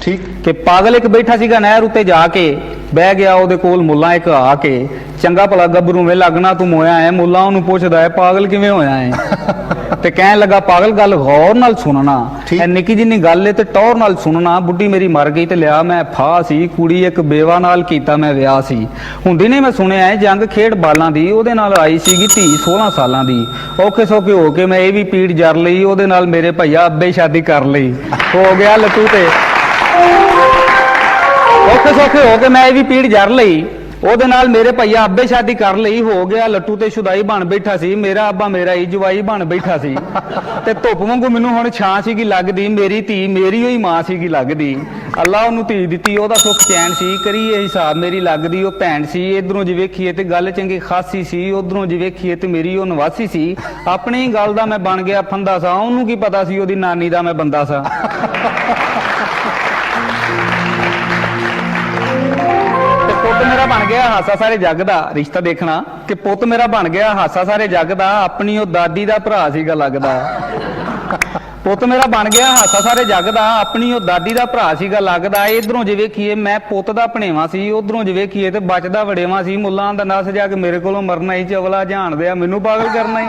ठीक कि पागल एक बैठा सीगा नहर उत्ते जाके बह गया ਉਹਦੇ ਕੋਲ ਮੁੱਲਾ ਇੱਕ ਆ ਕੇ ਚੰਗਾ ਭਲਾ ਗੱਭਰੂ ਵੇ ਲੱਗਣਾ ਤੂੰ ਮੋਇਆ ਹੈ ਮੁੱਲਾ ਉਹਨੂੰ ਪੁੱਛਦਾ ਹੈ ਪਾਗਲ ਕਿਵੇਂ ਹੋਇਆ ਹੈ ਤੇ ਕਹਿਣ ਲੱਗਾ ਪਾਗਲ ਗੱਲ ਗੌਰ ਨਾਲ ਸੁਣਨਾ ਐ ਨਿੱਕੀ ਜਿੰਨੀ ਗੱਲ ਏ ਤੇ ਟੌਰ ਨਾਲ ਸੁਣਨਾ ਬੁੱਢੀ ਮੇਰੀ ਮਰ ਗਈ ਤੇ ਲਿਆ ਮੈਂ ਫਾਹ ਸੀ ਕੁੜੀ ਇੱਕ ਬੇਵਾ ਨਾਲ ਕੀਤਾ ਮੈਂ ਵਿਆਹ ਸੀ ਹੁੰਦੀ ਨੇ ਮੈਂ ਸੁਣਿਆ ਹੈ ਜੰਗ ਖੇਡ ਬਾਲਾਂ ਦੀ ਉਹਦੇ ਨਾਲ ਆਈ ਸੀਗੀ ਧੀ 16 ਸਾਲਾਂ ਦੀ ਔਖੇ ਸੌਖੇ ਹੋ ਕੇ ਮੈਂ ਇਹ ਵੀ ਪੀੜ ਜਰ ਲਈ ਉਹਦੇ ਨਾਲ ਮੇਰੇ ਭਈਆ ਅੱਬੇ ਸ਼ਾਦੀ ਕਰ ਲਈ ਹੋ ਗਿਆ ਲੱਟੂ ਤੇ ਔਖੇ ਸੌਖੇ ਹੋ ਕੇ ਮੈਂ ਇਹ ਵੀ ਪੀੜ ਜਰ ਲਈ ਉਹਦੇ ਨਾਲ ਮੇਰੇ ਭਈਆ ਅੱਬੇ ਸ਼ਾਦੀ ਕਰ ਲਈ ਹੋ ਗਿਆ ਲੱਟੂ ਤੇ ਸ਼ੁਦਾਈ ਬਣ ਬੈਠਾ ਸੀ ਮੇਰਾ ਅੱਬਾ ਮੇਰਾ ਹੀ ਜਵਾਈ ਬਣ ਬੈਠਾ ਸੀ ਤੇ ਧੁੱਪ ਵਾਂਗੂ ਮੈਨੂੰ ਹੁਣ ਛਾਂ ਸੀਗੀ ਲੱਗਦੀ ਮੇਰੀ ਧੀ ਮੇਰੀ ਹੋਈ ਮਾਂ ਸੀਗੀ ਲੱਗਦੀ ਅੱਲਾ ਉਹਨੂੰ ਧੀ ਦਿੱਤੀ ਉਹਦਾ ਸੁੱਖ ਚੈਨ ਸੀ ਕਰੀਏ ਹਿਸਾਬ ਮੇਰੀ ਲੱਗਦੀ ਉਹ ਭੈਣ ਸੀ ਇਧਰੋਂ ਜੇ ਵੇਖੀਏ ਤੇ ਗੱਲ ਚੰਗੀ ਖਾਸੀ ਸੀ ਉਧਰੋਂ ਜੇ ਵੇਖੀਏ ਤੇ ਮੇਰੀ ਉਹ ਨਵਾਸੀ ਸੀ ਆਪਣੀ ਗੱਲ ਦਾ ਮੈਂ ਬਣ ਗਿਆ ਫੰਦਾ ਸਾਂ ਉਹਨੂੰ ਕੀ ਪਤਾ ਸੀ ਉਹਦੀ ਨਾਨੀ ਦਾ ਮੈਂ ਬੰਦਾ ਸਾਂ ਪੁੱਤ ਮੇਰਾ ਬਣ ਗਿਆ ਹਾਸਾ ਸਾਰੇ ਜੱਗ ਦਾ ਰਿਸ਼ਤਾ ਦੇਖਣਾ ਕਿ ਪੁੱਤ ਮੇਰਾ ਬਣ ਗਿਆ ਹਾਸਾ ਸਾਰੇ ਜੱਗ ਦਾ ਆਪਣੀ ਉਹ ਦਾਦੀ ਦਾ ਭਰਾ ਸੀਗਾ ਲੱਗਦਾ ਪੁੱਤ ਮੇਰਾ ਬਣ ਗਿਆ ਹਾਸਾ ਸਾਰੇ ਜੱਗ ਦਾ ਆਪਣੀ ਉਹ ਦਾਦੀ ਦਾ ਭਰਾ ਸੀਗਾ ਲੱਗਦਾ ਇਧਰੋਂ ਜੇ ਵੇਖੀਏ ਮੈਂ ਪੁੱਤ ਦਾ ਭਣੇਵਾ ਸੀ ਉਧਰੋਂ ਜੇ ਵੇਖੀਏ ਤੇ ਬਚਦਾ ਵੜੇਵਾ ਸੀ ਮੁੱਲਾਂ ਦਾ ਨਸ ਜਾ ਕੇ ਮੇਰੇ ਕੋਲੋਂ ਮਰਨਾ ਹੀ ਚਵਲਾ ਜਾਣਦੇ ਆ ਮੈਨੂੰ ਪਾਗਲ ਕਰਨਾ ਹੀ